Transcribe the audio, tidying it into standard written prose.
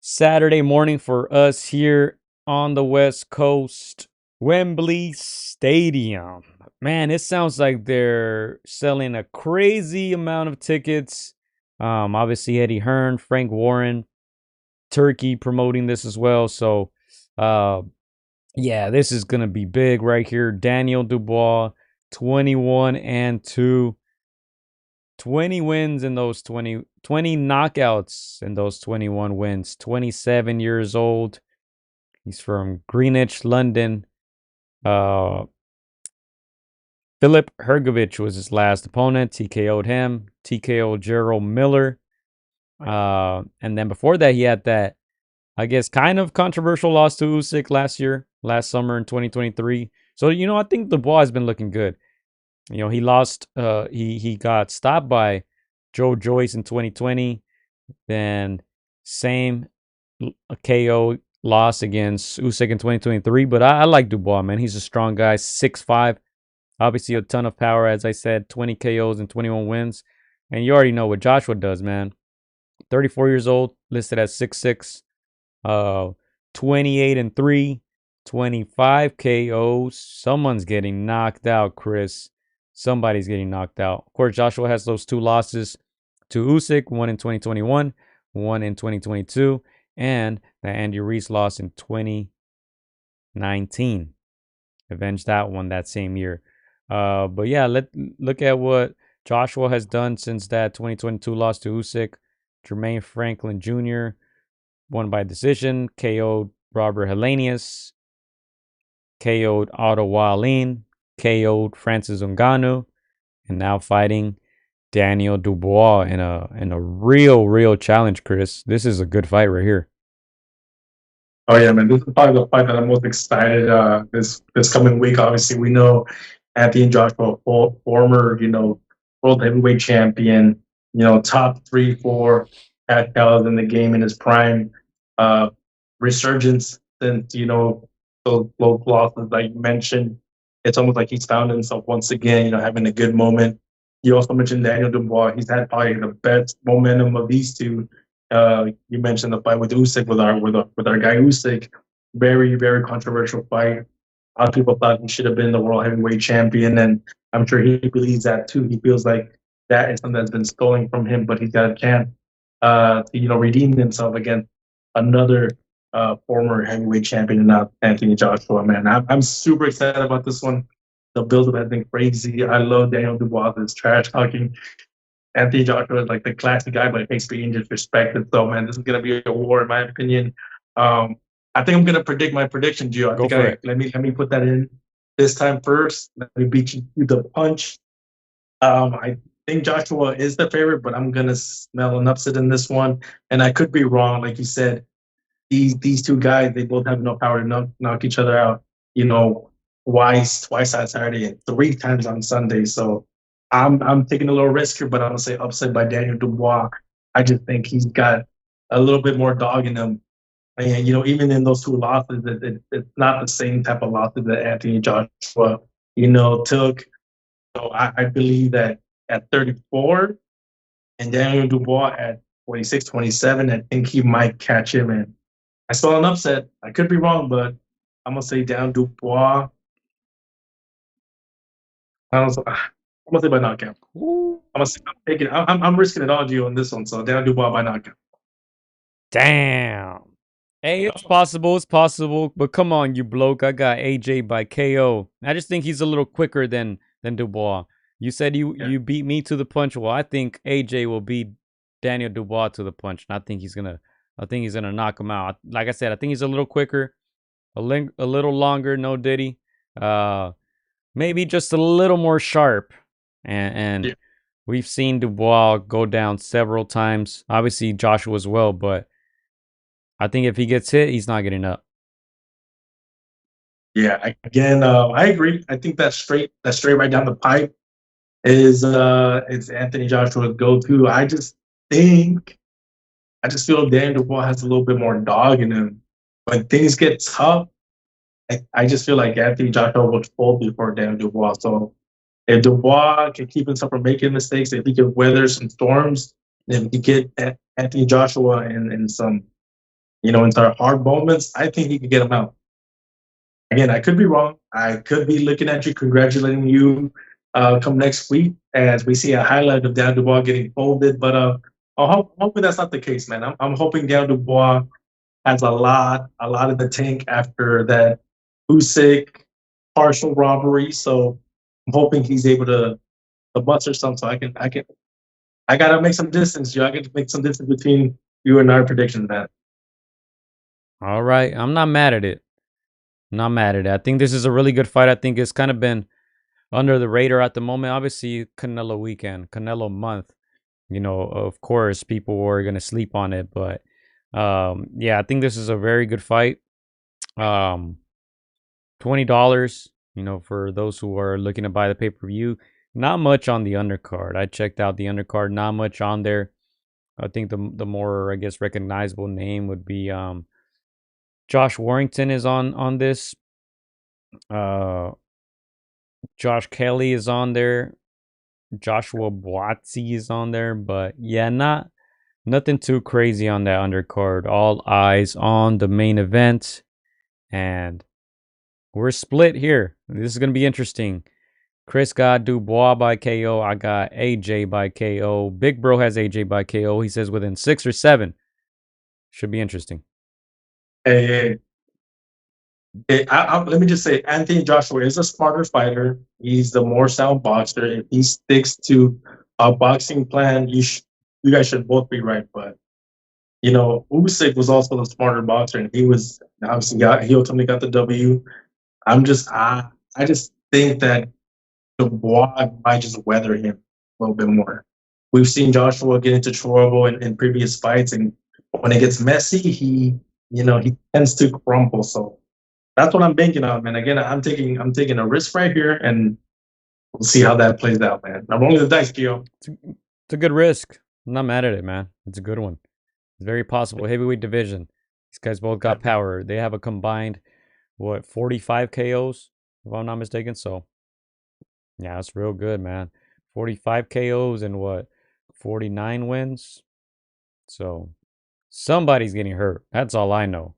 Saturday morning for us here on the West Coast. Wembley Stadium. Man, it sounds like they're selling a crazy amount of tickets. Obviously Eddie Hearn, Frank Warren, Turkey promoting this as well. So, uh, yeah, this is gonna be big right here. Daniel Dubois, 21 and 2. 20 wins in those 20 knockouts in those 21 wins. 27 years old. He's from Greenwich, London. Uh, Philip Hergovich was his last opponent. TKO'd him. TKO'd Gerald Miller. And then before that, he had that, I guess, kind of controversial loss to Usyk last summer in 2023. So, I think Dubois has been looking good. He lost, he got stopped by Joe Joyce in 2020. Then same KO loss against Usyk in 2023. But I like Dubois, man. He's a strong guy, 6'5". Obviously a ton of power, as I said, 20 KOs and 21 wins. And you already know what Joshua does, man. 34 years old, listed as 6'6". 28 and 3, 25 KOs. Someone's getting knocked out, Chris. Somebody's getting knocked out. Of course, Joshua has those two losses to Usyk, one in 2021, one in 2022, and the Andy Reese loss in 2019. Avenged that one that same year. But yeah, look at what Joshua has done since that 2022 loss to Usyk. Jermaine Franklin Jr. won by decision, KO'd Robert Helenius, KO'd Otto Wallin, KO'd Francis Ngannou, and now fighting Daniel Dubois in a real challenge, Chris. This is a good fight right here. Oh yeah, man! This is probably the fight that I'm most excited this coming week. Obviously, we know Anthony Joshua, former world heavyweight champion, top 3, 4 cash cows in the game in his prime. Uh, Resurgence since those losses that you mentioned. It's almost like he's found himself once again. Having a good moment. You also mentioned Daniel Dubois. He's had probably the best momentum of these two. You mentioned the fight with Usyk with our guy Usyk. Very controversial fight. A lot of people thought he should have been the world heavyweight champion, and I'm sure he believes that too. He feels like that is something that's been stolen from him, but he's got a chance to redeem himself against another former heavyweight champion, and not Anthony Joshua. Man, I'm super excited about this one. The build-up has been crazy. I love Daniel Dubois' trash talking. Anthony Joshua is like the classic guy, but it makes being disrespected. So, man, this is gonna be a war, in my opinion. I think I'm gonna predict my prediction, Gio. I Go think for it. let me put that in this time first. Let me beat you to the punch. I think Joshua is the favorite, but I'm gonna smell an upset in this one, and I could be wrong. Like you said, these two guys, they both have enough power to knock each other out. You know, twice on Saturday and 3 times on Sunday. So I'm taking a little risk here, but I'm gonna say upset by Daniel Dubois. I just think he's got a little bit more dog in him. And even in those two losses, it's not the same type of losses that Anthony Joshua, took. So I believe that at 34 and Daniel Dubois at 26, 27, I think he might catch him. And I saw an upset. I could be wrong, but I'm gonna say down Dubois. I'm gonna say by knockout. Ooh. I'm risking it all, Gio, on this one. So down Dubois by knockout. Damn. Hey, it's possible. It's possible. But come on, you bloke. I got AJ by KO. I just think he's a little quicker than Dubois. You said Yeah, you beat me to the punch. Well, I think AJ will beat Daniel Dubois to the punch. And I think he's gonna knock him out. Like I said, I think he's a little quicker, a little longer. No Diddy. Uh, Maybe just a little more sharp. And yeah, we've seen Dubois go down several times. Obviously Joshua as well, but I think if he gets hit, he's not getting up. yeah. Again, I agree. I think that straight right down the pipe is Anthony Joshua's go-to. Think I just feel Dan Dubois has a little bit more dog in him. When things get tough, I just feel like Anthony Joshua will fold before Dan Dubois. So if Dubois can keep himself from making mistakes, if he can weather some storms, and if he get Anthony Joshua in some into hard moments, I think he could get him out. Again, I could be wrong. I could be looking at you, congratulating you come next week as we see a highlight of Dan Dubois getting folded. But hoping that's not the case, man. I'm hoping Dan Dubois has a lot in the tank after that Usyk partial robbery. So I'm hoping he's able to muster some. So I gotta make some distance. I got to make some distance between you and our predictions, man. All right, I'm not mad at it. Not mad at it. I think this is a really good fight. I think it's kind of been under the radar at the moment. Obviously, Canelo weekend, Canelo month. Of course, people were gonna sleep on it, but yeah, I think this is a very good fight. Um, $20, for those who are looking to buy the pay per view. Not much on the undercard. I checked out the undercard. Not much on there. I think the more, I guess, recognizable name would be Josh Warrington is on this. Uh, Josh Kelly is on there. Joshua Boatsy is on there, but yeah, nothing too crazy on that undercard. All eyes on the main event, and we're split here. This is gonna be interesting. Chris got Dubois by KO. I got AJ by KO. Big Bro has AJ by KO. He says within 6 or 7. Should be interesting. Hey, let me just say, Anthony Joshua is a smarter fighter. He's the more sound boxer. If he sticks to a boxing plan, you guys should both be right. But Usyk was also the smarter boxer, and he was obviously he ultimately got the W. I just think that Dubois might just weather him a little bit more. We've seen Joshua get into trouble in previous fights, and when it gets messy, he tends to crumble. So that's what I'm banking on, man. Again, I'm taking a risk right here, and we'll see how that plays out, man. I'm rolling the dice, Gio. It's a good risk. I'm not mad at it, man. It's a good one. It's very possible. Heavyweight division. These guys both got power. They have a combined, 45 KOs, if I'm not mistaken. So, yeah, that's real good, man. 45 KOs and 49 wins. So, somebody's getting hurt. That's all I know.